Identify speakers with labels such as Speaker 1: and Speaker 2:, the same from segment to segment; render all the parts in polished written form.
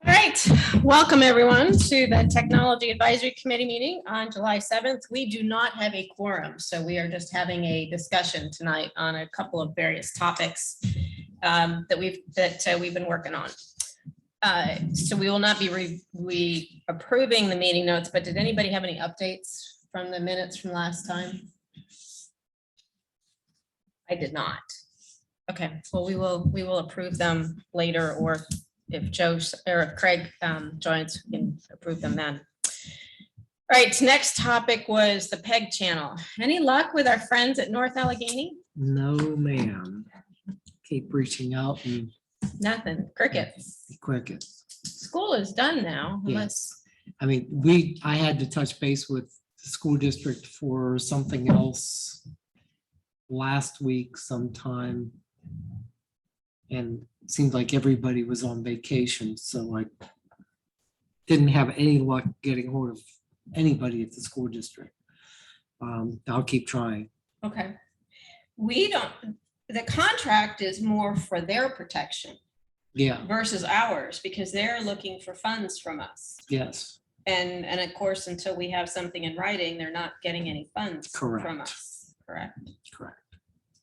Speaker 1: All right, welcome everyone to the Technology Advisory Committee meeting on July 7th. We do not have a quorum, so we are just having a discussion tonight on a couple of various topics that we've been working on. So we will not be approving the meeting notes, but did anybody have any updates from the minutes from last time? I did not. Okay, well, we will approve them later, or if Joe or if Craig joins, we can approve them then. All right, next topic was the PEG channel. Any luck with our friends at North Allegheny?
Speaker 2: No, ma'am. Keep reaching out and
Speaker 1: Nothing, crickets.
Speaker 2: crickets.
Speaker 1: School is done now,
Speaker 2: Yeah.
Speaker 1: unless,
Speaker 2: I mean, I had to touch base with the school district for something else last week sometime. And it seemed like everybody was on vacation, so I didn't have any luck getting hold of anybody at the school district. I'll keep trying.
Speaker 1: okay. We don't, the contract is more for their protection
Speaker 2: Yeah,
Speaker 1: versus ours, because they're looking for funds from us.
Speaker 2: yes,
Speaker 1: And of course, until we have something in writing, they're not getting any funds from
Speaker 2: Correct.
Speaker 1: us, correct?
Speaker 2: correct.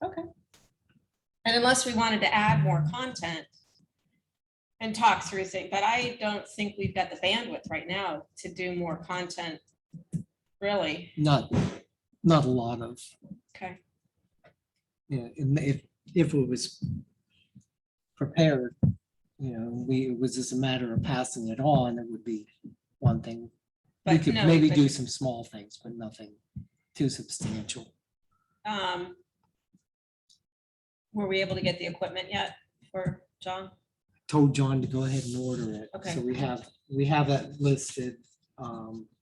Speaker 1: Okay. And unless we wanted to add more content and talk through things, but I don't think we've got the bandwidth right now to do more content, really.
Speaker 2: Not a lot of,
Speaker 1: Okay,
Speaker 2: yeah, if it was prepared, it was just a matter of passing it on, it would be one thing. We
Speaker 1: But
Speaker 2: could
Speaker 1: no,
Speaker 2: maybe
Speaker 1: but-
Speaker 2: do some small things, but nothing too substantial.
Speaker 1: were we able to get the equipment yet for John?
Speaker 2: Told John to go ahead and order it.
Speaker 1: Okay.
Speaker 2: So we have that listed,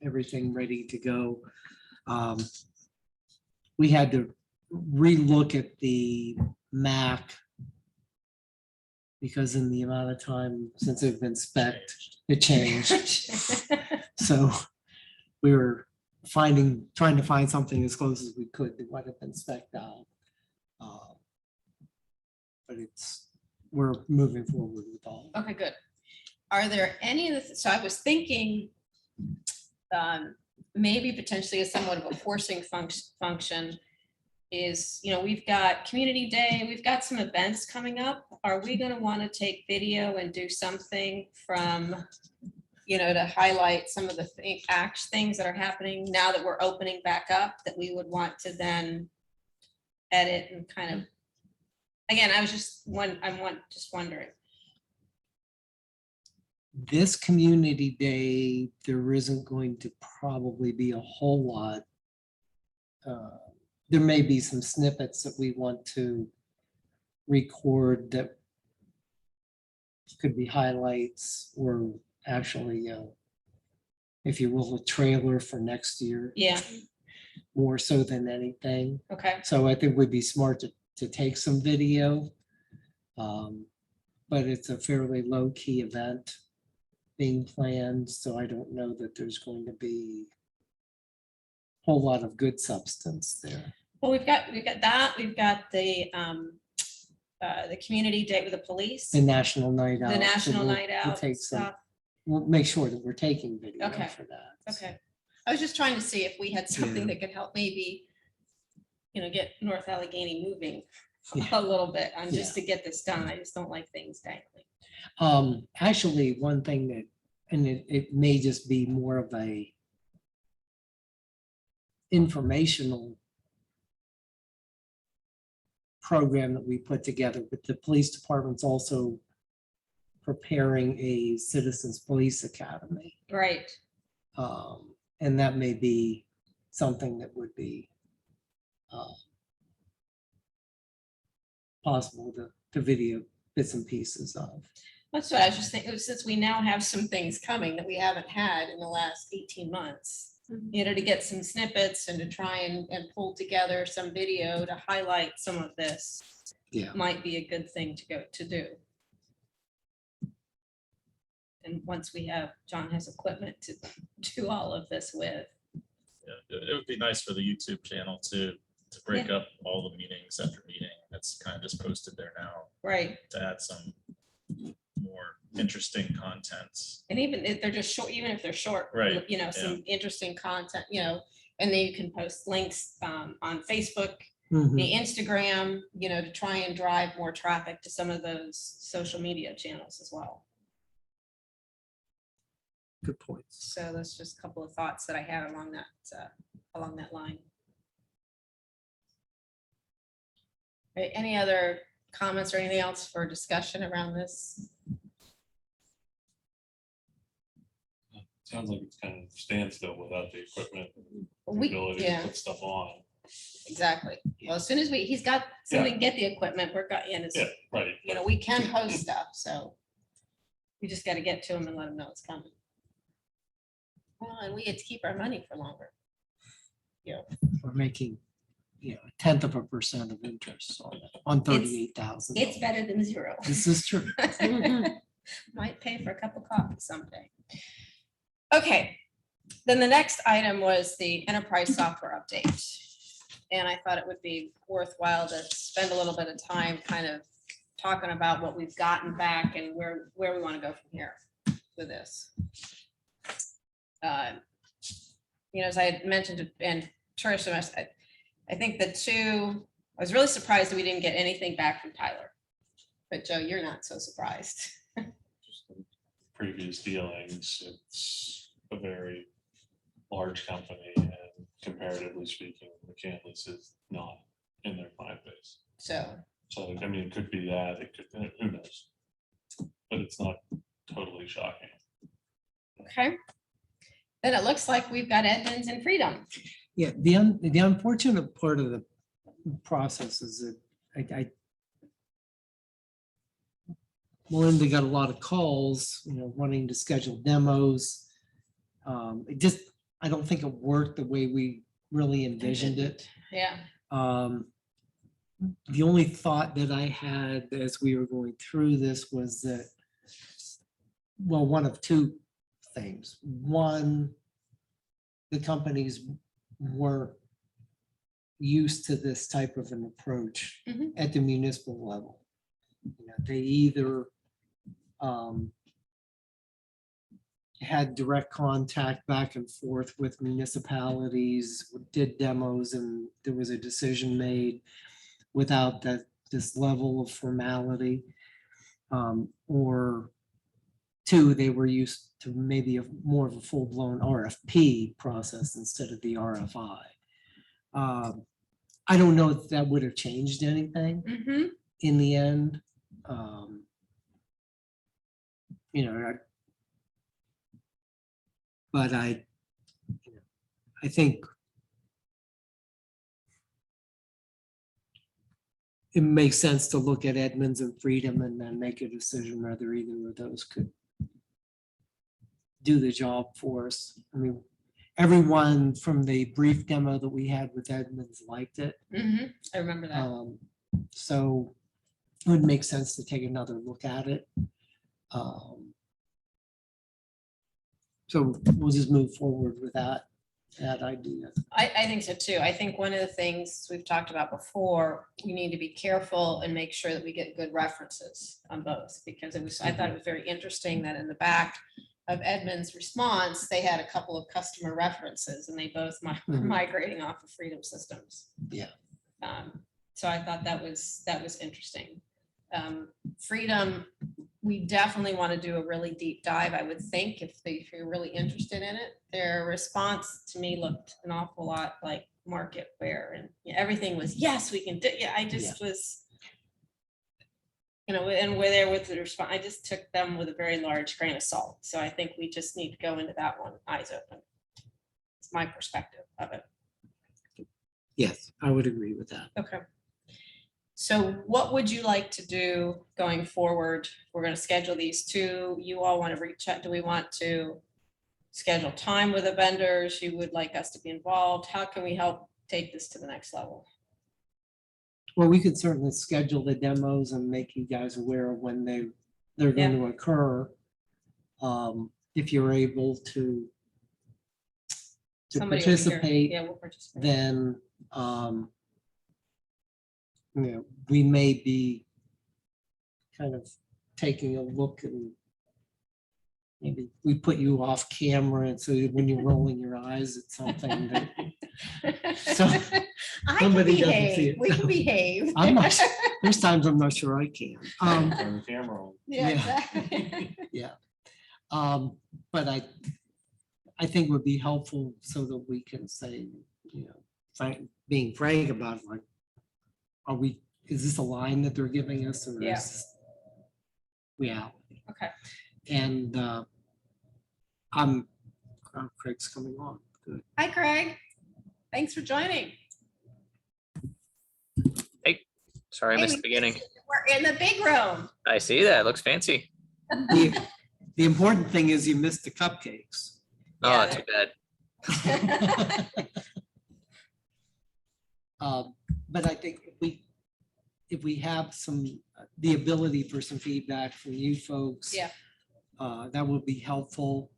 Speaker 2: everything ready to go. We had to relook at the Mac because in the amount of time since it's been spec'd, it changed. So we were trying to find something as close as we could to what had been spec'd out. But we're moving forward with all.
Speaker 1: Okay, good. Are there any of the, so I was thinking maybe potentially as somewhat of a forcing function is, we've got Community Day, we've got some events coming up. Are we going to want to take video and do something from, to highlight some of the things that are happening now that we're opening back up that we would want to then edit and kind of, again, I'm just wondering.
Speaker 2: This Community Day, there isn't going to probably be a whole lot. There may be some snippets that we want to record that could be highlights or actually, if you will, a trailer for next year,
Speaker 1: Yeah,
Speaker 2: more so than anything.
Speaker 1: okay.
Speaker 2: So I think it would be smart to take some video. But it's a fairly low-key event being planned, so I don't know that there's going to be a whole lot of good substance there.
Speaker 1: Well, we've got that. We've got the Community Day with the police,
Speaker 2: The National Night Out.
Speaker 1: the
Speaker 2: so
Speaker 1: National
Speaker 2: we'll-
Speaker 1: Night
Speaker 2: we'll
Speaker 1: Out
Speaker 2: take some.
Speaker 1: stuff.
Speaker 2: We'll make sure that we're taking video
Speaker 1: Okay.
Speaker 2: for that.
Speaker 1: Okay. I was just trying to see if we had something
Speaker 2: Yeah.
Speaker 1: that could help maybe, get North Allegheny moving
Speaker 2: Yeah.
Speaker 1: a little bit on just to get this done. I just don't like things dangling.
Speaker 2: Actually, one thing that, and it may just be more of a informational program that we put together, but the police department's also preparing a Citizens Police Academy.
Speaker 1: Right.
Speaker 2: And that may be something that would be possible to video bits and pieces of.
Speaker 1: That's what I was just thinking, since we now have some things coming that we haven't had in the last 18 months, to get some snippets and to try and pull together some video to highlight some of this
Speaker 2: Yeah.
Speaker 1: might be a good thing to do. And once John has equipment to do all of this with.
Speaker 3: Yeah, it would be nice for the YouTube channel to break up all the meetings after meeting. That's kind of just posted there now
Speaker 1: Right.
Speaker 3: to add some more interesting content.
Speaker 1: And even if they're just short, even if they're short,
Speaker 3: Right,
Speaker 1: you know, some interesting content, you know, and then you can post links on Facebook,
Speaker 2: Mhm.
Speaker 1: the Instagram, you know, to try and drive more traffic to some of those social media channels as well.
Speaker 2: Good points.
Speaker 1: So that's just a couple of thoughts that I had along that line. Any other comments or anything else for discussion around this?
Speaker 4: Sounds like it's kind of standstill without the equipment, and the
Speaker 1: We,
Speaker 4: ability
Speaker 1: yeah,
Speaker 4: to put stuff on.
Speaker 1: exactly. Well, as soon as he's got, so we can get the equipment, we're got, and it's,
Speaker 4: Yeah, right.
Speaker 1: you know, we can post stuff, so we just got to get to him and let him know it's coming. Well, and we get to keep our money for longer.
Speaker 2: We're making, you know, 0.1% of interest on 38,000.
Speaker 1: It's better than zero.
Speaker 2: This is true.
Speaker 1: Might pay for a cup of coffee someday. Okay, then the next item was the enterprise software update. And I thought it would be worthwhile to spend a little bit of time kind of talking about what we've gotten back and where we want to go from here with this. You know, as I had mentioned, and Trish, I think I was really surprised that we didn't get anything back from Tyler. But Joe, you're not so surprised.
Speaker 4: Just in previous dealings, it's a very large company, and comparatively speaking, McCandless is not in their client base.
Speaker 1: So,
Speaker 4: So, I mean, it could be that, it could, who knows? But it's not totally shocking.
Speaker 1: okay. Then it looks like we've got Edmonds and Freedom.
Speaker 2: Yeah, the unfortunate part of the process is that I Melinda got a lot of calls, you know, wanting to schedule demos. I don't think it worked the way we really envisioned it.
Speaker 1: Yeah.
Speaker 2: The only thought that I had as we were going through this was that, well, one of two things. One, the companies weren't used to this type of an approach
Speaker 1: Mhm.
Speaker 2: at the municipal level. You know, they either had direct contact back and forth with municipalities, did demos, and there was a decision made without this level of formality. Or two, they were used to maybe more of a full-blown RFP process instead of the RFI. I don't know if that would have changed anything
Speaker 1: Mm-hmm.
Speaker 2: in the end. You know, but I think it makes sense to look at Edmonds and Freedom and then make a decision whether either of those could do the job for us. I mean, everyone from the brief demo that we had with Edmonds liked it.
Speaker 1: Mm-hmm. I remember that.
Speaker 2: So it would make sense to take another look at it. So we'll just move forward with that idea.
Speaker 1: I think so too. I think one of the things we've talked about before, we need to be careful and make sure that we get good references on both, because I thought it was very interesting that in the back of Edmund's response, they had a couple of customer references and they both were migrating off of Freedom Systems.
Speaker 2: Yeah.
Speaker 1: So I thought that was interesting. Freedom, we definitely want to do a really deep dive, I would think, if you're really interested in it. Their response to me looked an awful lot like Marketware, and everything was, yes, we can do. Yeah, I just was, you know, and we're there with the response. I just took them with a very large grain of salt. So I think we just need to go into that one eyes open. It's my perspective of it.
Speaker 2: Yes, I would agree with that.
Speaker 1: Okay. So what would you like to do going forward? We're going to schedule these two. You all want to reach out? Do we want to schedule time with the vendors? You would like us to be involved? How can we help take this to the next level?
Speaker 2: Well, we could certainly schedule the demos and make you guys aware of when they're going to occur. If you're able to
Speaker 1: Somebody over here.
Speaker 2: participate,
Speaker 1: Yeah, we'll participate.
Speaker 2: then you know, we may be kind of taking a look and maybe we put you off camera, and so when you're rolling your eyes at something that So,
Speaker 1: I can
Speaker 2: somebody doesn't see
Speaker 1: behave.
Speaker 2: it.
Speaker 1: We can behave.
Speaker 2: I'm not, there's times I'm not sure I can.
Speaker 4: Turn the camera on.
Speaker 1: Yeah,
Speaker 2: Yeah.
Speaker 1: exactly.
Speaker 2: But I think would be helpful so that we can say, being frank about it, like, is this a line that they're giving us or
Speaker 1: Yeah.
Speaker 2: is this reality?
Speaker 1: Okay.
Speaker 2: And Craig's coming on. Good.
Speaker 1: Hi, Craig. Thanks for joining.
Speaker 5: Sorry, I
Speaker 1: Hey,
Speaker 5: missed
Speaker 1: we-
Speaker 5: the beginning.
Speaker 1: We're in the big room.
Speaker 5: I see that. Looks fancy.
Speaker 2: The important thing is you missed the cupcakes.
Speaker 5: Oh,
Speaker 1: Yeah.
Speaker 5: too bad.
Speaker 2: But I think if we have the ability for some feedback from you folks.
Speaker 1: Yeah.
Speaker 2: That would be helpful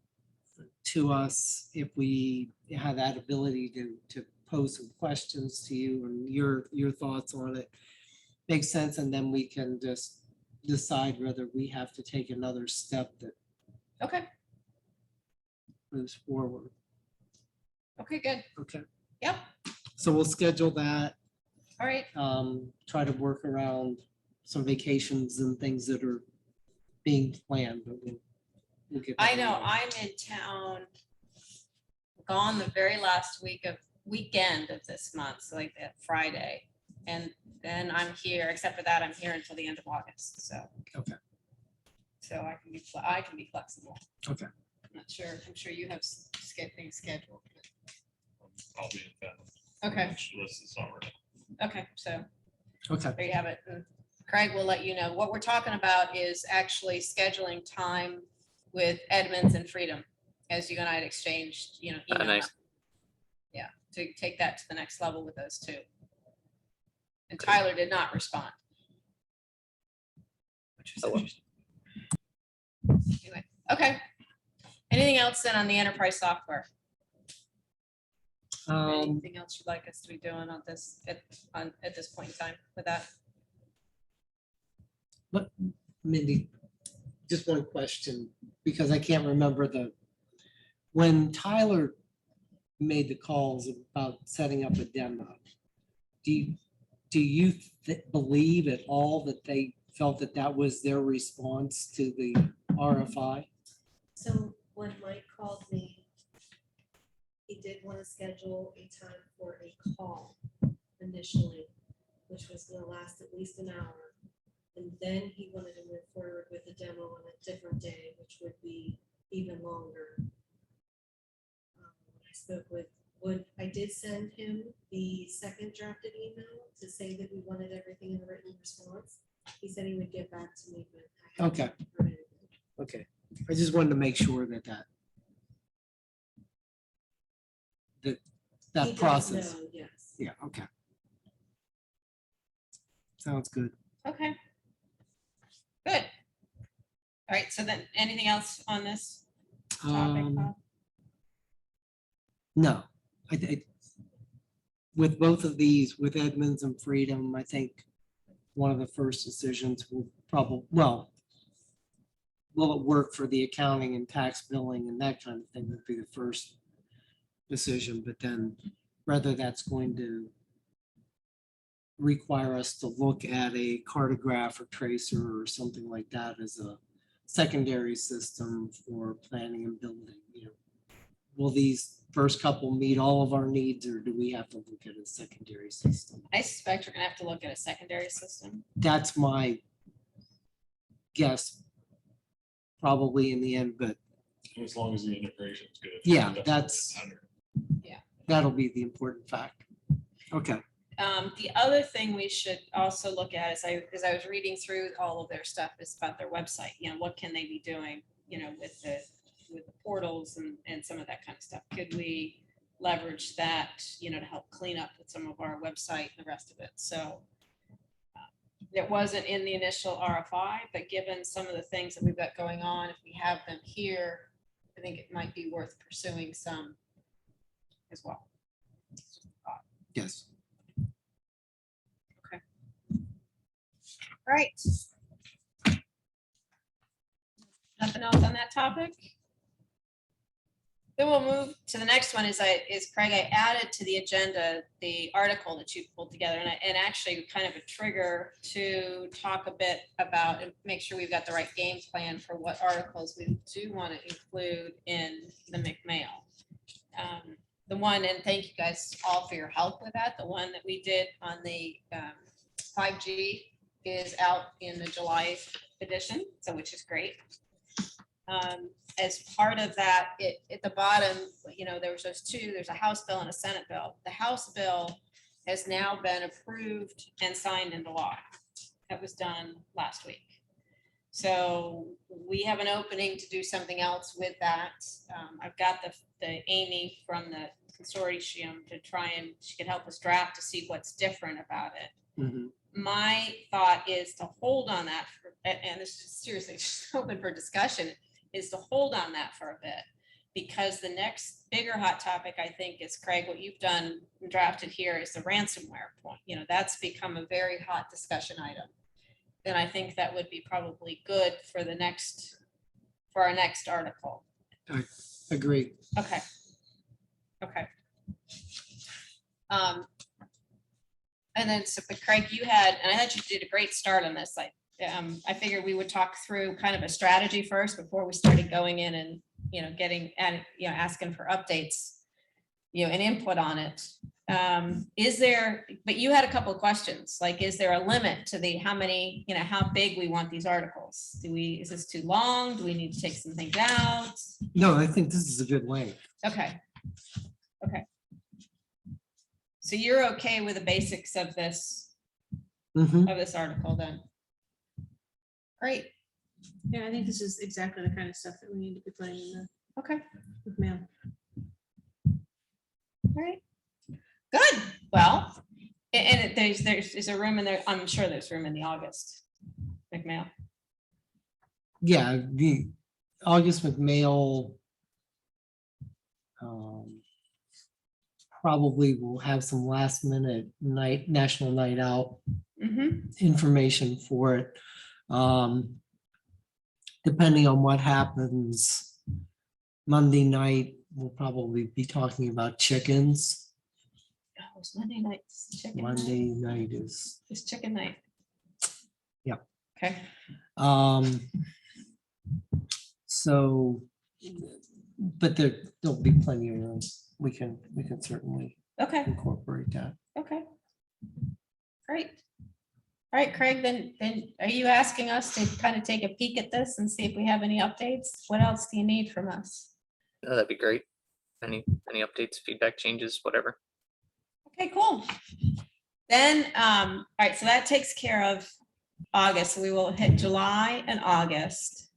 Speaker 2: to us if we have that ability to pose some questions to you and your thoughts on it. Makes sense, and then we can just decide whether we have to take another step that
Speaker 1: Okay,
Speaker 2: moves forward.
Speaker 1: okay, good.
Speaker 2: Okay,
Speaker 1: Yep,
Speaker 2: so we'll schedule that.
Speaker 1: all right.
Speaker 2: Try to work around some vacations and things that are being planned, but we'll get.
Speaker 1: I
Speaker 2: that
Speaker 1: know,
Speaker 2: on.
Speaker 1: I'm in town, gone the very last weekend of this month, so like that Friday. And then I'm here, except for that, I'm here until the end of August, so.
Speaker 2: Okay.
Speaker 1: So I can be flexible.
Speaker 2: Okay.
Speaker 1: I'm not sure, I'm sure you have things scheduled.
Speaker 4: I'll be in town.
Speaker 1: Okay,
Speaker 4: This is summer.
Speaker 1: okay, so
Speaker 2: Okay,
Speaker 1: there you have it. And Craig will let you know. What we're talking about is actually scheduling time with Edmonds and Freedom, as you and I had exchanged, email.
Speaker 5: Nice.
Speaker 1: Yeah, to take that to the next level with those two. And Tyler did not respond. Which was
Speaker 5: Oh, well.
Speaker 1: interesting. Anyway, okay. Anything else then on the enterprise software? Anything else you'd like us to be doing on this, at this point in time with that?
Speaker 2: Mindy, just one question, because I can't remember when Tyler made the calls about setting up a demo, do you believe at all that they felt that was their response to the RFI?
Speaker 6: So when Mike called me, he did want to schedule a time for a call initially, which was gonna last at least an hour. And then he wanted to move forward with a demo on a different day, which would be even longer. I spoke with Wood, I did send him the second drafted email to say that we wanted everything in a written response. He said he would get back to me, but I haven't
Speaker 2: Okay.
Speaker 6: heard anything.
Speaker 2: Okay, I just wanted to make sure that
Speaker 6: He
Speaker 2: that
Speaker 6: does
Speaker 2: process.
Speaker 6: know, yes.
Speaker 2: Yeah, okay. Sounds good.
Speaker 1: Okay. Good. All right, so then anything else on this topic? Bob?
Speaker 2: No, with both of these, with Edmonds and Freedom, I think one of the first decisions will will it work for the accounting and tax billing and that kind of thing would be the first decision, but then whether that's going to require us to look at a cartograph or tracer or something like that as a secondary system for planning and building, will these first couple meet all of our needs, or do we have to look at a secondary system?
Speaker 1: I suspect we're gonna have to look at a secondary system.
Speaker 2: That's my guess, probably in the end, but
Speaker 4: As long as the integration is good.
Speaker 2: Yeah,
Speaker 4: Definitely
Speaker 2: that's-
Speaker 4: matter.
Speaker 2: that'll be the important fact. Okay,
Speaker 1: The other thing we should also look at is as I was reading through all of their stuff is about their website, what can they be doing, with the portals and some of that kind of stuff. Could we leverage that, to help clean up with some of our website and the rest of it? So it wasn't in the initial RFI, but given some of the things that we've got going on, if we have them here, I think it might be worth pursuing some as well.
Speaker 2: yes.
Speaker 1: All right. nothing else on that topic? Then we'll move to the next one is Craig, I added to the agenda the article that you pulled together and actually kind of a trigger to talk a bit about and make sure we've got the right game plan for what articles we do want to include in the McMail. The one, and thank you guys all for your help with that. The one that we did on the 5G is out in the July edition, so which is great. As part of that, at the bottom, there was those two, there's a House bill and a Senate bill. The House bill has now been approved and signed into law. That was done last week. So we have an opening to do something else with that. I've got the Amy from the consortium to try and she could help us draft to see what's different about it.
Speaker 2: Mhm.
Speaker 1: My thought is to hold on that, and this is seriously just open for discussion, is to hold on that for a bit. Because the next bigger hot topic, I think, is Craig, what you've done and drafted here is the ransomware point. That's become a very hot discussion item. And I think that would be probably good for our next article.
Speaker 2: Agree.
Speaker 1: Okay. And then, but Craig, you had, and I thought you did a great start on this. I figured we would talk through kind of a strategy first before we started going in and, asking for updates, and input on it. But you had a couple of questions, like, is there a limit to how many, how big we want these articles? Is this too long? Do we need to take some things out?
Speaker 2: No, I think this is a good length.
Speaker 1: Okay. So you're okay with the basics of this
Speaker 2: Mhm.
Speaker 1: article then? Great.
Speaker 7: Yeah, I think this is exactly the kind of stuff that we need to be putting in
Speaker 1: Okay.
Speaker 7: the mail.
Speaker 1: All right. Good. Well, and there's a room in there. I'm sure there's room in the August McMail.
Speaker 2: Yeah, the August McMail probably will have some last minute national night out
Speaker 1: Mm-hmm.
Speaker 2: information for it. Depending on what happens Monday night, we'll probably be talking about chickens.
Speaker 1: Oh, it's Monday night. It's chicken night.
Speaker 2: Monday night is,
Speaker 1: It's chicken night.
Speaker 2: Yep.
Speaker 1: Okay.
Speaker 2: so, but there'll be plenty of room. We can certainly
Speaker 1: Okay.
Speaker 2: incorporate that.
Speaker 1: Okay. Great. All right, Craig, then are you asking us to kind of take a peek at this and see if we have any updates? What else do you need from us?
Speaker 5: No, that'd be great. Any updates, feedback, changes, whatever.
Speaker 1: Okay, cool. Then, all right, so that takes care of August. So we will hit July and August.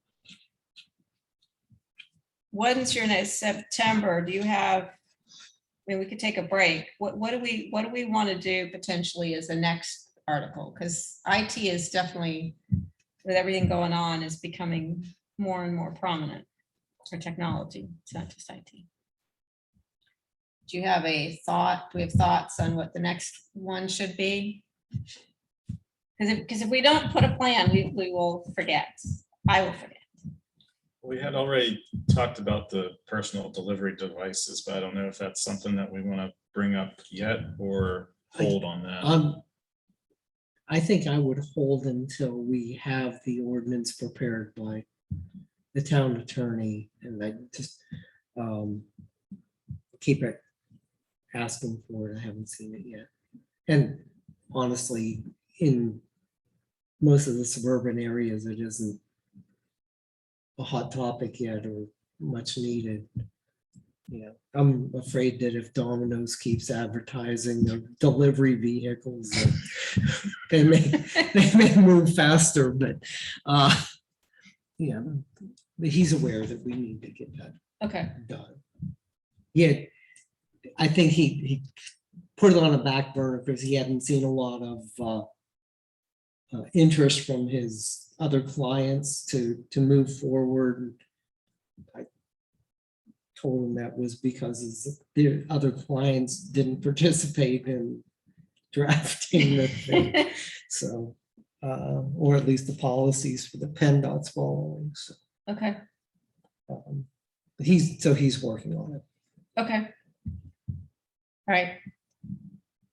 Speaker 1: When's your next September? Do you have, we could take a break. What do we want to do potentially as the next article? Because IT is definitely, with everything going on, is becoming more and more prominent for technology. It's not just IT. Do you have a thought? Do we have thoughts on what the next one should be? Because if we don't put a plan, we will forget. I will forget.
Speaker 3: We had already talked about the personal delivery devices, but I don't know if that's something that we want to bring up yet or hold on that.
Speaker 2: I think I would hold until we have the ordinance prepared by the town attorney, and I just keep it asking for it. I haven't seen it yet. And honestly, in most of the suburban areas, it isn't a hot topic yet or much needed. I'm afraid that if Domino's keeps advertising their delivery vehicles, they may move faster, but but he's aware that we need to get that
Speaker 1: Okay.
Speaker 2: done. Yeah, I think he put it on a back burner because he hadn't seen a lot of interest from his other clients to move forward. I told him that was because the other clients didn't participate in drafting the thing. So, or at least the policies for the PennDOT's following. So
Speaker 1: Okay,
Speaker 2: He's working on it.
Speaker 1: okay. All right.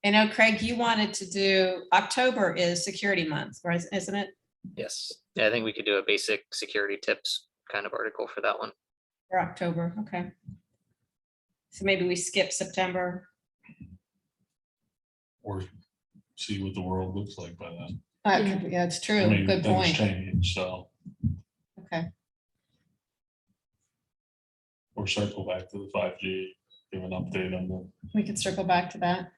Speaker 1: I know, Craig, you wanted to do, October is security month, right, isn't it?
Speaker 5: Yes, yeah, I think we could do a basic security tips kind of article for that one.
Speaker 1: For October, okay. So maybe we skip September.
Speaker 4: Or see what the world looks like by then.
Speaker 1: Yeah, it's
Speaker 4: I
Speaker 1: true.
Speaker 4: mean,
Speaker 1: Good
Speaker 4: things
Speaker 1: point.
Speaker 4: change, so,
Speaker 1: Okay,
Speaker 4: or circle back to the 5G, give an update on the,
Speaker 1: we could circle back to that.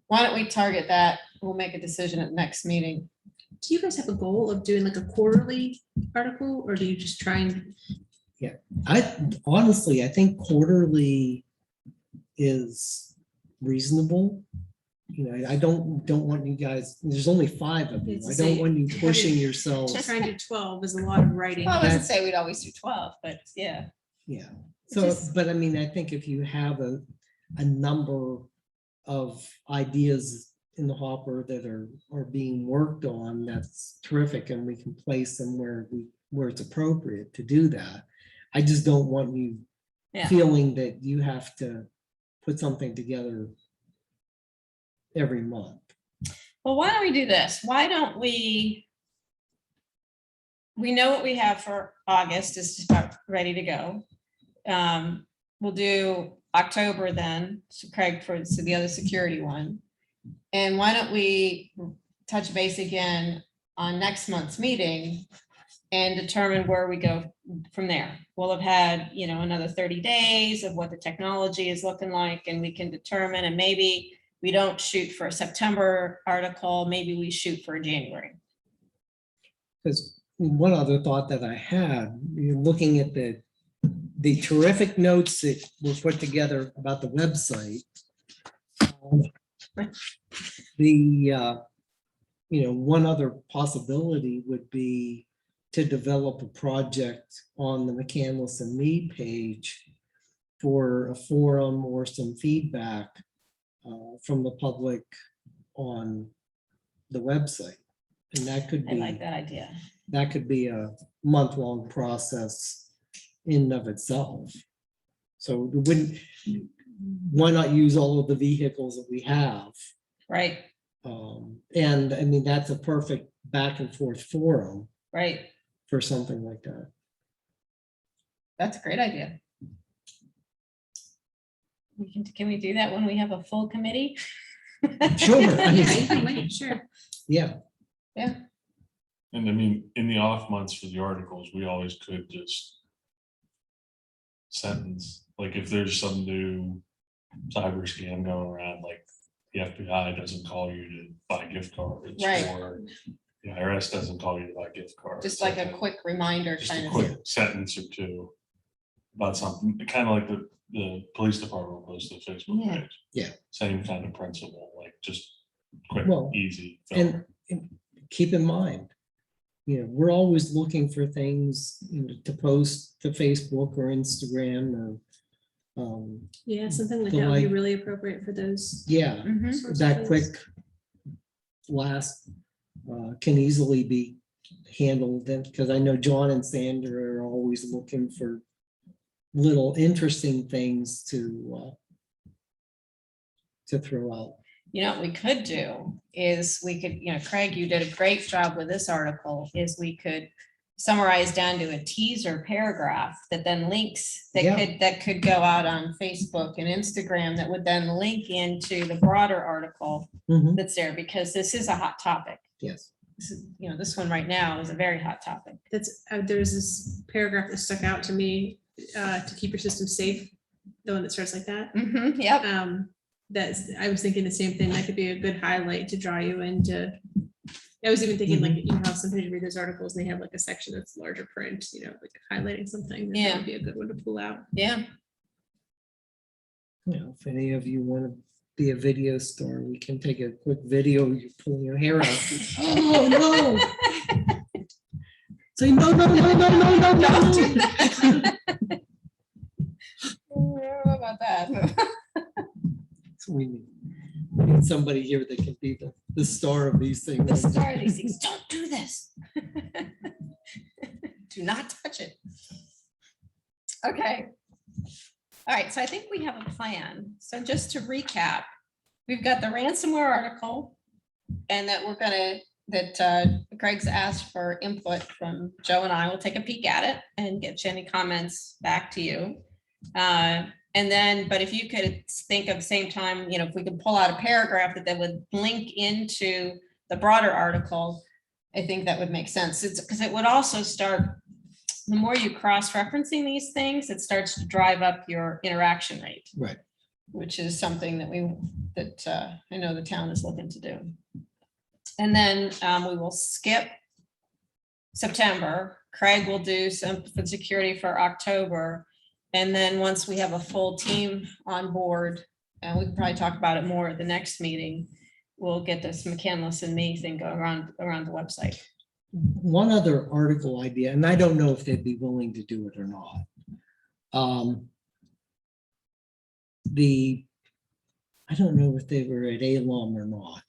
Speaker 1: Why don't we target that? We'll make a decision at next meeting.
Speaker 7: Do you guys have a goal of doing like a quarterly article, or do you just try and,
Speaker 2: I think quarterly is reasonable. You know, I don't want you guys, there's only 5 of you.
Speaker 7: It's
Speaker 2: I
Speaker 7: the
Speaker 2: don't
Speaker 7: same-
Speaker 2: want you pushing yourselves.
Speaker 7: trying to do 12 is a lot of writing.
Speaker 1: Well, I wasn't say we'd always do 12, but yeah.
Speaker 2: Yeah,
Speaker 7: It's
Speaker 2: so,
Speaker 7: just-
Speaker 2: but I mean, I think if you have a number of ideas in the hopper that are being worked on, that's terrific, and we can place them where it's appropriate to do that. I just don't want you
Speaker 1: Yeah.
Speaker 2: feeling that you have to put something together every month.
Speaker 1: Well, why don't we do this? Why don't we know what we have for August is just about ready to go. We'll do October then, so Craig for the other security one. And why don't we touch base again on next month's meeting and determine where we go from there. We'll have had, another 30 days of what the technology is looking like, and we can determine, and maybe we don't shoot for a September article, maybe we shoot for a January.
Speaker 2: Because one other thought that I had, you're looking at the terrific notes that were put together about the website. One other possibility would be to develop a project on the McCandless and Me page for a forum or some feedback from the public on the website. And that could
Speaker 1: I
Speaker 2: be.
Speaker 1: like that idea.
Speaker 2: That could be a month-long process in and of itself. So why not use all of the vehicles that we have?
Speaker 1: Right,
Speaker 2: And I mean, that's a perfect back and forth forum
Speaker 1: right.
Speaker 2: for something like that.
Speaker 1: That's a great idea. Can we do that when we have a full committee?
Speaker 2: Sure. I
Speaker 7: Yeah,
Speaker 2: mean,
Speaker 7: you can wait, sure.
Speaker 2: Yeah,
Speaker 4: and I mean, in the off months for the articles, we always could just sentence, like if there's some new cyber scam going around, like the FBI doesn't call you to buy gift cards.
Speaker 1: Right.
Speaker 4: Or the IRS doesn't call you to buy gift cards.
Speaker 1: Just like a
Speaker 4: something-
Speaker 1: quick reminder
Speaker 4: Just
Speaker 1: kind
Speaker 4: a
Speaker 1: of.
Speaker 4: quick sentence or two about something, kind of like the police department post to the Facebook
Speaker 1: Yeah.
Speaker 4: page.
Speaker 2: Yeah.
Speaker 4: Same kind of principle, like just quick,
Speaker 2: Well,
Speaker 4: easy.
Speaker 2: and keep in mind, we're always looking for things to post to Facebook or Instagram or,
Speaker 7: Yeah, something like
Speaker 2: The
Speaker 7: that would be
Speaker 2: like-
Speaker 7: really appropriate for those.
Speaker 2: yeah.
Speaker 1: Mhm.
Speaker 7: sorts of
Speaker 2: That
Speaker 7: things.
Speaker 2: quick blast can easily be handled, because I know John and Sandra are always looking for little interesting things to throw out.
Speaker 1: What we could do is we could, Craig, you did a great job with this article, is we could summarize down to a teaser paragraph that then links,
Speaker 2: Yeah.
Speaker 1: that could go out on Facebook and Instagram, that would then link into the broader article
Speaker 2: Mhm.
Speaker 1: that's there, because this is a hot topic.
Speaker 2: Yes.
Speaker 1: This is, this one right now is a very hot topic.
Speaker 7: That's, there's this paragraph that stuck out to me, to keep your system safe, the one that starts like that.
Speaker 1: Yep.
Speaker 7: I was thinking the same thing. That could be a good highlight to draw you into. I was even thinking like, how sometimes you read those articles and they have like a section that's larger print, like highlighting something. That would be a good one to pull out.
Speaker 1: Yeah.
Speaker 2: If any of you want to be a video star, we can take a quick video, you pulling your hair out. Oh, no. Say, no, no, no, no, no, no,
Speaker 1: Don't do
Speaker 2: no.
Speaker 1: that. How about that?
Speaker 2: So we need somebody here that can be the star of these things.
Speaker 1: The star of these things, don't do this. Do not touch it. Okay. All right, so I think we have a plan. So just to recap, we've got the ransomware article and that we're gonna, that Greg's asked for input from Joe and I will take a peek at it and get any comments back to you. And then, but if you could think of the same time, you know, if we could pull out a paragraph that would link into the broader article, I think that would make sense. It's because it would also start, the more you cross-referencing these things, it starts to drive up your interaction rate.
Speaker 2: Right.
Speaker 1: Which is something that I know the town is looking to do. And then we will skip September. Craig will do some food security for October. And then once we have a full team on board, and we can probably talk about it more at the next meeting, we'll get this McCandless and me thing going around the website.
Speaker 2: One other article idea, and I don't know if they'd be willing to do it or not. I don't know if they were at ALUM or not.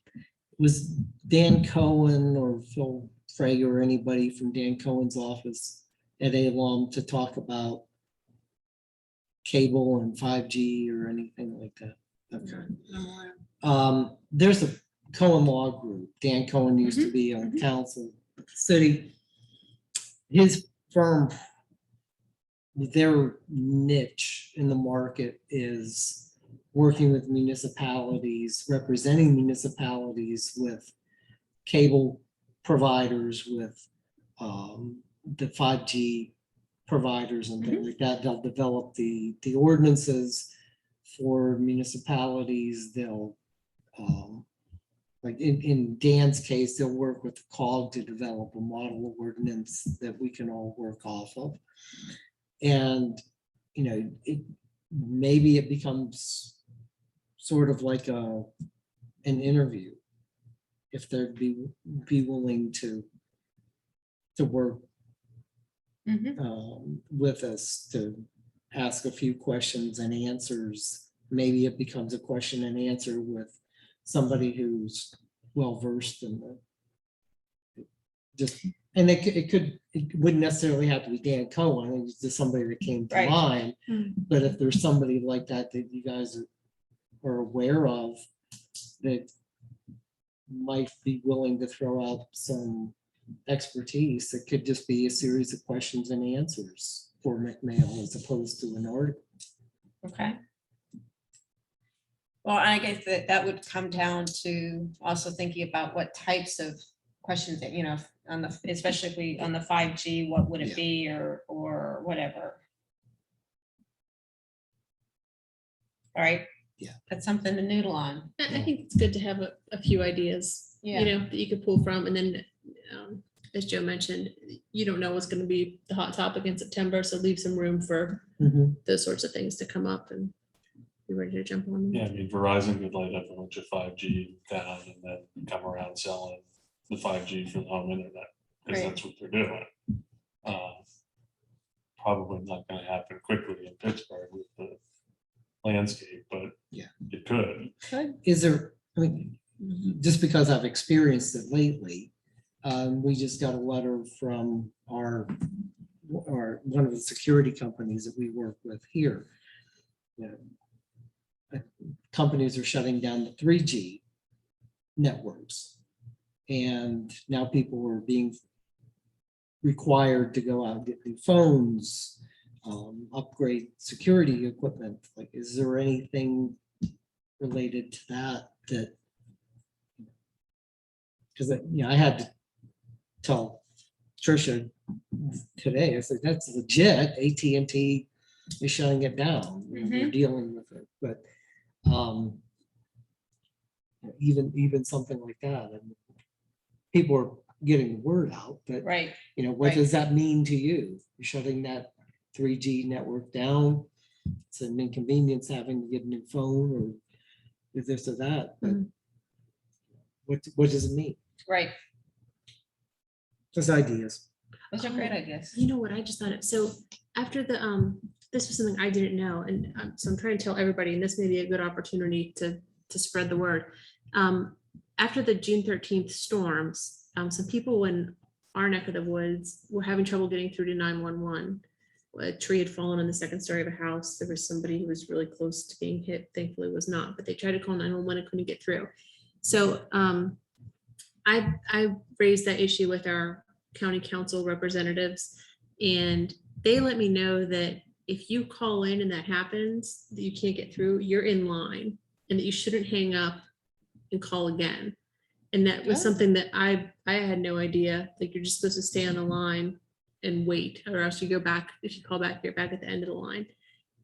Speaker 2: Was Dan Cohen or Phil Frager or anybody from Dan Cohen's office at ALUM to talk about cable and 5G or anything like that? Okay. There's a Cohen Law Group. Dan Cohen used to be on council city. His firm, their niche in the market is working with municipalities, representing municipalities with cable providers, with the 5G providers and things like that. They'll develop the ordinances for municipalities. They'll like in Dan's case, they'll work with the COG to develop a model ordinance that we can all work off of. And, you know, maybe it becomes sort of like an interview, if they'd be willing to work with us to ask a few questions and answers. Maybe it becomes a question and answer with somebody who's well-versed in it wouldn't necessarily have to be Dan Cohen, it's just somebody that came to
Speaker 1: Right.
Speaker 2: mind. But if there's somebody like that you guys are aware of that might be willing to throw out some expertise, it could just be a series of questions and answers for McMail as opposed to an article.
Speaker 1: Okay. Well, I guess that would come down to also thinking about what types of questions that, you know, especially if we, on the 5G, what would it be or whatever. All right.
Speaker 2: Yeah.
Speaker 1: That's something to noodle on.
Speaker 7: I think it's good to have a few ideas,
Speaker 1: Yeah.
Speaker 7: you know, that you could pull from. And then, as Joe mentioned, you don't know what's going to be the hot topic in September. So leave some room for those sorts of things to come up and be ready to jump on them.
Speaker 4: Yeah, I mean, Verizon could light up a bunch of 5G down and then come around selling the 5G for the home internet, because
Speaker 1: Right.
Speaker 4: that's what they're doing. Probably not gonna happen quickly in Pittsburgh with the landscape, but
Speaker 2: Yeah.
Speaker 4: it could.
Speaker 2: Is there, I mean, just because I've experienced it lately, we just got a letter from our one of the security companies that we work with here. You know, companies are shutting down the 3G networks. And now people are being required to go out and get new phones, upgrade security equipment. Like, is there anything related to that? Because, you know, I had to tell Trisha today, I said, that's legit. AT&T is shutting it down. You know, We're dealing with it, but even something like that, and people are getting the word out, but
Speaker 1: Right.
Speaker 2: you know, what
Speaker 1: Right.
Speaker 2: does that mean to you? You're shutting that 3G network down. It's an inconvenience having to get a new phone or this or that, but what does it mean?
Speaker 1: Right.
Speaker 2: Just ideas.
Speaker 1: Those are great ideas.
Speaker 7: You know what, I just thought it, so after the, this was something I didn't know, and so I'm trying to tell everybody, and this may be a good opportunity to spread the word. After the June 13th storms, some people our neck of the woods were having trouble getting through to 911. A tree had fallen on the second story of a house. There was somebody who was really close to being hit. Thankfully was not, but they tried to call 911 and couldn't get through. So I raised that issue with our county council representatives, and they let me know that if you call in and that happens, that you can't get through, you're in line, and that you shouldn't hang up and call again. And that was
Speaker 1: Oh.
Speaker 7: something that I had no idea. Like, you're just supposed to stay on the line and wait, or else you go back. If you call back, you're back at the end of the line.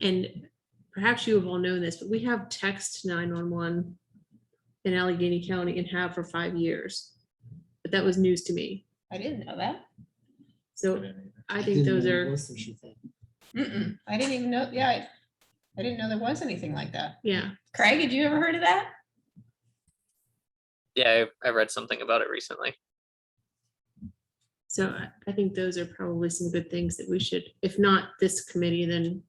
Speaker 7: And perhaps you have all known this, but we have text 911 in Allegheny County and have for 5 years. But that was news to me.
Speaker 1: I didn't know that.
Speaker 7: So I think
Speaker 2: didn't
Speaker 7: those
Speaker 2: know
Speaker 7: are,
Speaker 2: there was such a thing.
Speaker 1: Mm-mm. I didn't even know, yeah, I didn't know there was anything like that.
Speaker 7: yeah.
Speaker 1: Craig, had you ever heard of that?
Speaker 5: Yeah, I read something about it recently.
Speaker 7: So I think those are probably some good things that we should, if not this committee, then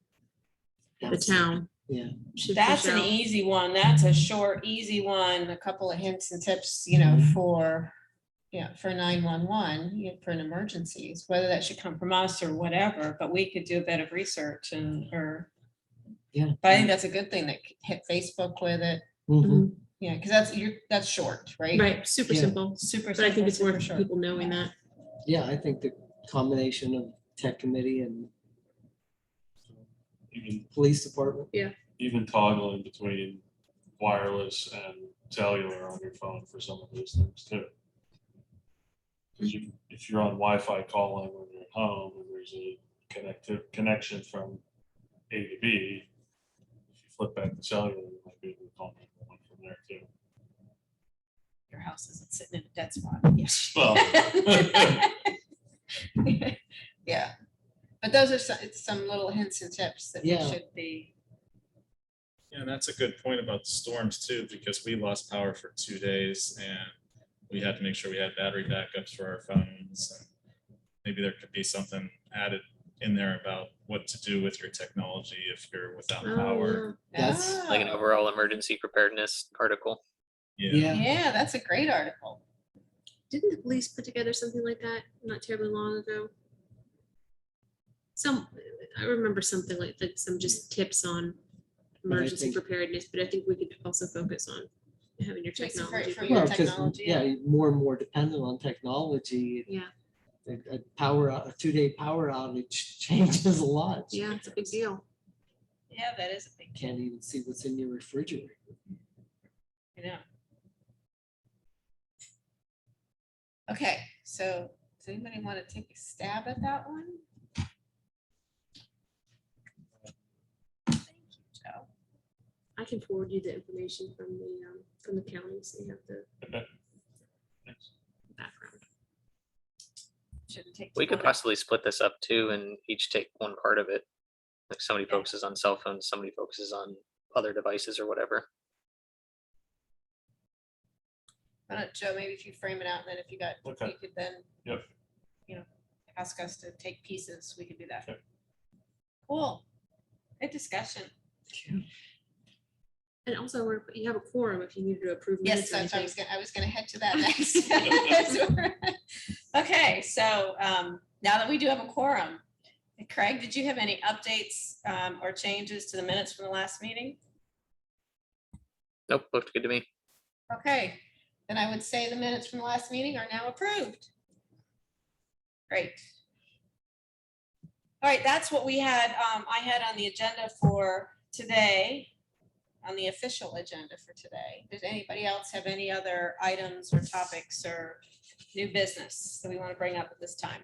Speaker 7: the town.
Speaker 2: Yeah.
Speaker 7: should
Speaker 1: That's
Speaker 7: push
Speaker 1: an
Speaker 7: out.
Speaker 1: easy one. That's a short, easy one. A couple of hints and tips, for, for 911, for an emergencies, whether that should come from us or whatever, but we could do a bit of research or.
Speaker 2: Yeah.
Speaker 1: But I think that's a good thing that hit Facebook with it.
Speaker 2: Mhm.
Speaker 1: Yeah, because that's short, right?
Speaker 7: Right, super
Speaker 2: Yeah.
Speaker 7: simple,
Speaker 1: Super.
Speaker 7: but I think
Speaker 1: simple,
Speaker 7: it's
Speaker 1: super
Speaker 7: worth
Speaker 1: short.
Speaker 7: people knowing that.
Speaker 2: Yeah, I think the combination of tech committee and
Speaker 4: Even,
Speaker 2: police department.
Speaker 4: even toggling between wireless and cellular on your phone for some of those things too. Because if you're on Wi-Fi calling when you're at home and there's a connection from A to B, if you flip back to cellular, you might be able to call 911 from there too.
Speaker 1: Your house isn't sitting in a dead spot. Yes.
Speaker 4: Well,
Speaker 1: Yeah, but those are some little hints and tips that we
Speaker 2: Yeah.
Speaker 1: should be.
Speaker 3: Yeah, and that's a good point about the storms too, because we lost power for 2 days and we had to make sure we had battery backups for our phones. And maybe there could be something added in there about what to do with your technology if you're without power.
Speaker 2: That's
Speaker 5: Like an
Speaker 1: Oh,
Speaker 5: overall emergency preparedness article.
Speaker 3: Yeah,
Speaker 2: Yeah.
Speaker 1: Yeah, that's a great article.
Speaker 7: Didn't the police put together something like that not terribly long ago? I remember something like some just tips on
Speaker 2: But I
Speaker 7: emergency
Speaker 2: think-
Speaker 7: preparedness, but I think we could also focus on having your
Speaker 1: Just for-
Speaker 7: technology.
Speaker 1: for
Speaker 7: for
Speaker 1: your
Speaker 2: Well,
Speaker 7: your-
Speaker 2: 'cause,
Speaker 1: technology,
Speaker 2: yeah,
Speaker 1: yeah.
Speaker 2: you're more and more dependent on technology.
Speaker 7: Yeah,
Speaker 2: A 2-day power outage changes a lot.
Speaker 7: yeah, it's a big deal.
Speaker 1: Yeah, that is a big,
Speaker 2: Can't even see what's in your refrigerator.
Speaker 1: Okay, so does anybody want to take a stab at that one? Thank you, Joe.
Speaker 7: I can forward you the information from the county, so you have the
Speaker 4: Thanks.
Speaker 7: background.
Speaker 1: Shouldn't take.
Speaker 5: We
Speaker 1: too
Speaker 5: could
Speaker 1: long.
Speaker 5: possibly split this up too and each take one part of it. Like somebody
Speaker 1: Yeah.
Speaker 5: focuses on cell phones, somebody focuses on other devices or whatever.
Speaker 1: Why don't, Joe, maybe if you frame it out, and then if you got,
Speaker 4: Okay.
Speaker 1: you could then.
Speaker 4: Yep.
Speaker 1: Ask us to take pieces, we could do that.
Speaker 4: Yep.
Speaker 1: Cool. Good discussion.
Speaker 7: And also, you have a quorum if you needed to approve.
Speaker 1: Yes,
Speaker 7: minutes or
Speaker 1: that's what
Speaker 7: anything.
Speaker 1: I was gonna head to that next. Okay, so now that we do have a quorum, Craig, did you have any updates or changes to the minutes from the last meeting?
Speaker 5: Nope, looked good to me.
Speaker 1: Okay, then I would say the minutes from the last meeting are now approved. Great. All right, that's what we had, I had on the agenda for today, on the official agenda for today. Does anybody else have any other items or topics or new business that we want to bring up at this time?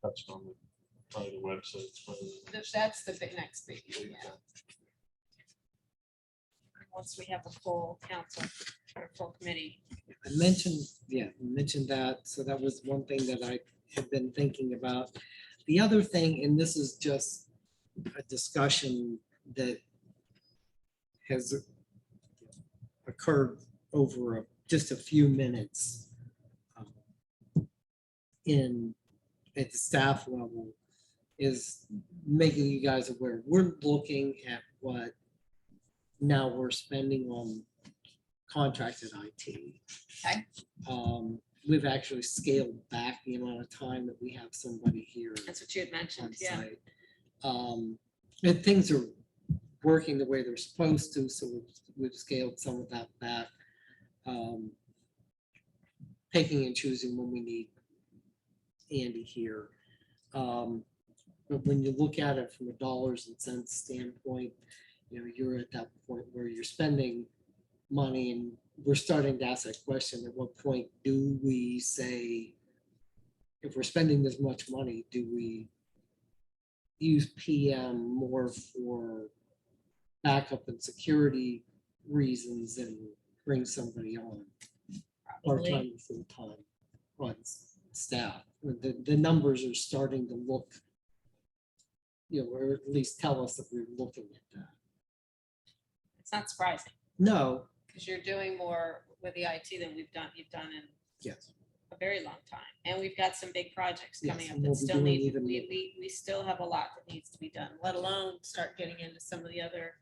Speaker 4: Touched on probably the websites.
Speaker 1: That's the big next big, yeah. Once we have a full council or full committee.
Speaker 2: I mentioned that, so that was one thing that I had been thinking about. The other thing, and this is just a discussion that has occurred over just a few minutes at the staff level, is making you guys aware, we're looking at what now we're spending on contracted IT.
Speaker 1: Okay.
Speaker 2: we've actually scaled back the amount of time that we have somebody here
Speaker 1: That's what you had
Speaker 2: on
Speaker 1: mentioned, yeah.
Speaker 2: site. And things are working the way they're supposed to, so we've scaled some of that back. Picking and choosing when we need Andy here. But when you look at it from a dollars and cents standpoint, you know, you're at that point where you're spending money, and we're starting to ask that question, at what point do we say, if we're spending this much money, do we use PM more for backup and security reasons and bring somebody on part-time
Speaker 1: Probably.
Speaker 2: or full-time on staff? The numbers are starting to look, you know, or at least tell us that we're looking at that.
Speaker 1: It's not surprising,
Speaker 2: No,
Speaker 1: because you're doing more with the IT than you've done in
Speaker 2: yes,
Speaker 1: a very long time. And we've got some big projects coming
Speaker 2: Yes,
Speaker 1: up
Speaker 2: and
Speaker 1: that
Speaker 2: we'll be
Speaker 1: still
Speaker 2: doing
Speaker 1: need,
Speaker 2: even
Speaker 1: we still have a lot that needs to be done, let alone start getting into some of the other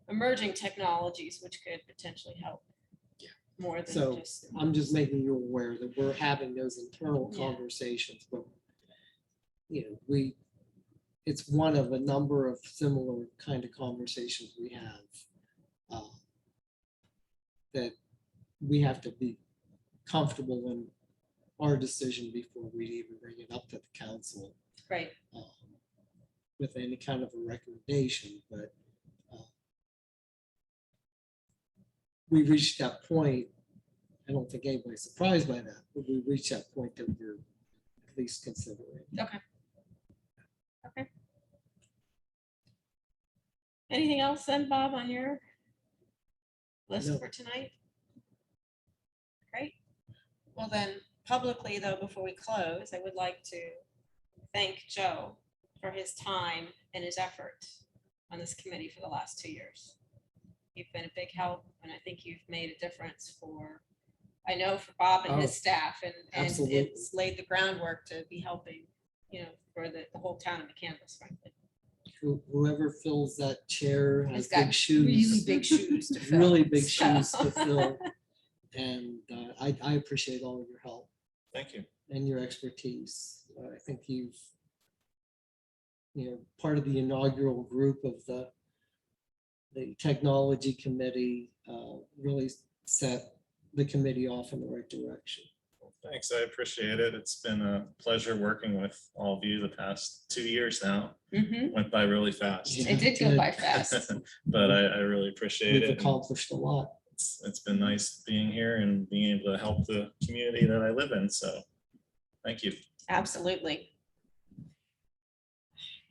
Speaker 1: emerging technologies, which could potentially help.
Speaker 2: Yeah.
Speaker 1: More than
Speaker 2: So,
Speaker 1: just.
Speaker 2: I'm just making you aware that we're having those internal
Speaker 1: Yeah.
Speaker 2: conversations, but you know, it's one of a number of similar kind of conversations we have. That we have to be comfortable in our decision before we even bring it up to the council.
Speaker 1: Right,
Speaker 2: With any kind of a recommendation, but we reached that point. I don't think anybody's surprised by that, but we reached that point that we're at least considering.
Speaker 1: anything else then, Bob, on your list
Speaker 2: No.
Speaker 1: for tonight? Great. Well then, publicly though, before we close, I would like to thank Joe for his time and his effort on this committee for the last 2 years. You've been a big help, and I think you've made a difference for, I know for Bob and his
Speaker 2: Oh,
Speaker 1: staff, and
Speaker 2: absolutely.
Speaker 1: it's laid the groundwork to be helping, you know, for the whole town of McCandless, frankly.
Speaker 2: Whoever fills that chair
Speaker 1: He's
Speaker 2: has
Speaker 1: got
Speaker 2: big shoes.
Speaker 1: really big shoes to fill.
Speaker 2: Really big
Speaker 1: so-
Speaker 2: shoes to fill. And I appreciate all of your help
Speaker 3: Thank you.
Speaker 2: and your expertise. I think you know, part of the inaugural group of the technology committee really set the committee off in the right direction.
Speaker 3: Thanks, I appreciate it. It's been a pleasure working with all of you the past 2 years now.
Speaker 1: Mhm.
Speaker 3: Went by really fast.
Speaker 2: Yeah.
Speaker 1: It did go
Speaker 2: Good.
Speaker 1: by fast.
Speaker 3: But I really appreciate
Speaker 2: We've
Speaker 3: it. and
Speaker 2: accomplished a lot.
Speaker 3: It's been nice being here and being able to help the community that I live in. So thank you.
Speaker 1: Absolutely.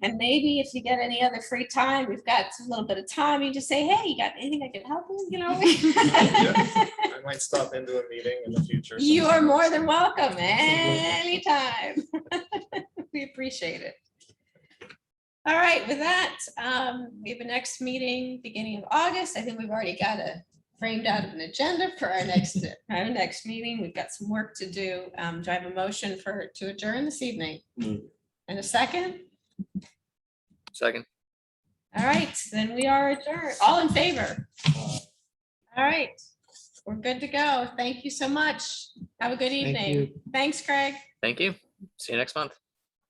Speaker 1: And maybe if you get any other free time, we've got a little bit of time, you just say, hey, you got anything I can help with, you know?
Speaker 3: I might stop into a meeting in the future.
Speaker 1: You are
Speaker 3: sometime.
Speaker 1: more than welcome anytime. We appreciate it. All right, with that, we have a next meeting beginning of August. I think we've already got a framed out of an agenda for our next meeting. We've got some work to do. Do I have a motion to adjourn this evening?
Speaker 4: Move.
Speaker 1: And a second?
Speaker 5: Second.
Speaker 1: All right, then we are adjourned. All in favor? All right, we're good to go. Thank you so much. Have a good
Speaker 2: Thank
Speaker 1: evening.
Speaker 2: you.
Speaker 1: Thanks, Craig.
Speaker 5: Thank you. See you next month.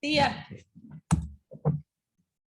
Speaker 1: See ya.